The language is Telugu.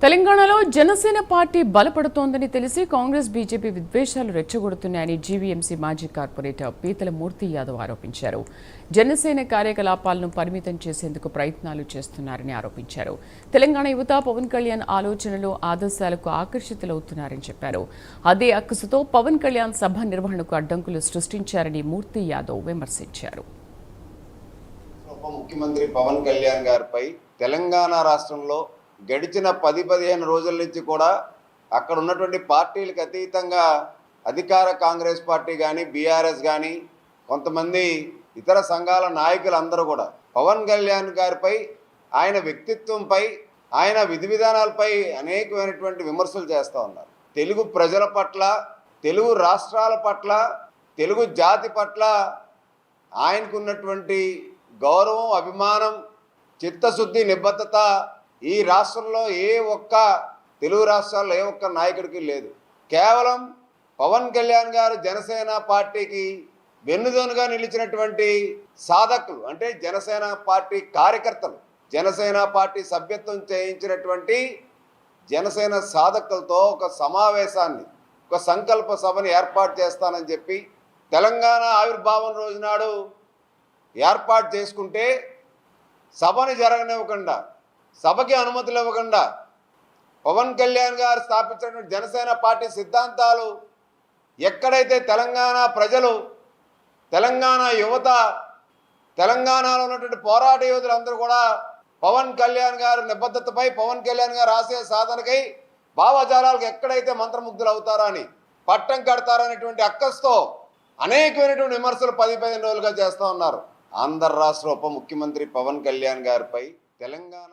తెలంగాణలో జనసేన పార్టీ బలపడుతోందని తెలిసి కాంగ్రెస్ బీజేపీ విద్వేషాలు రెచ్చగొడుతున్నాయని జీవీఎంసీ మాజీ కార్పొరేటర్ పీతల మూర్తి యాదవ్ ఆరోపించారు. జనసేన కార్యకలాపాలను పరిమితం చేసేందుకు ప్రయత్నాలు చేస్తున్నారని ఆరోపించారు. తెలంగాణ యువత పవన్ కళ్యాణ్ ఆలోచనలు ఆదర్శాలకు ఆకర్షితులవుతున్నారని చెప్పారు. అదే అక్కసుతో పవన్ కళ్యాణ్ సభ నిర్వహణకు అడ్డంకులు సృష్టించారని మూర్తి యాదవ్ విమర్శించారు. ఉప ముఖ్యమంత్రి పవన్ కళ్యాణ్ గారిపై తెలంగాణ రాష్ట్రంలో గడిచిన 10-15 రోజుల నుంచి కూడా అక్కడ ఉన్నటువంటి పార్టీలకు అతీతంగా అధికార కాంగ్రెస్ పార్టీ కానీ బీఆర్ఎస్ కానీ కొంతమంది ఇతర సంఘాల నాయకులందరూ కూడా పవన్ కళ్యాణ్ గారిపై ఆయన వ్యక్తిత్వంపై ఆయన విధి విధానాలపై అనేకమైనటువంటి విమర్శలు చేస్తూ ఉన్నారు. తెలుగు ప్రజల పట్ల, తెలుగు రాష్ట్రాల పట్ల, తెలుగు జాతి పట్ల ఆయనకున్నటువంటి గౌరవం, అభిమానం, చిత్తశుద్ధి, నిబద్ధత ఈ రాష్ట్రంలో తెలుగు రాష్ట్రాల్లో ఏ ఒక్క నాయకుడికి లేదు. కేవలం పవన్ కళ్యాణ్ గారు జనసేన పార్టీకి వెన్నుదోనుగా నిలిచినటువంటి సాధకులు అంటే జనసేన పార్టీ కార్యకర్తలు, జనసేన పార్టీ సభ్యత్వం చేయించినటువంటి జనసేన సాధకులతో ఒక సమావేశాన్ని, ఒక సంకల్ప సభని ఏర్పాటు చేస్తానని చెప్పి తెలంగాణ ఆవిర్భావం రోజు నాడు ఏర్పాటు చేసుకుంటే సభని జరగనివ్వకుండా, సభకి అనుమతులు ఇవ్వకుండా పవన్ కళ్యాణ్ గారు స్థాపించినటువంటి జనసేన పార్టీ సిద్ధాంతాలు ఎక్కడైతే తెలంగాణ ప్రజలు, తెలంగాణ యువత, తెలంగాణలో ఉన్నటువంటి పోరాట యోధులందరూ కూడా పవన్ కళ్యాణ్ గారు నిబద్ధతపై, పవన్ కళ్యాణ్ గారు ఆశయ సాధనకై భావజాలాలకు ఎక్కడైతే మంత్రముగ్ధులు అవుతారో అని, పట్టం కడతారనేటువంటి అక్కస్తో అనేకమైనటువంటి విమర్శలు 10-15 రోజులుగా చేస్తూ ఉన్నారు. ఆంధ్ర రాష్ట్ర ఉప ముఖ్యమంత్రి పవన్ కళ్యాణ్ గారిపై తెలంగాణ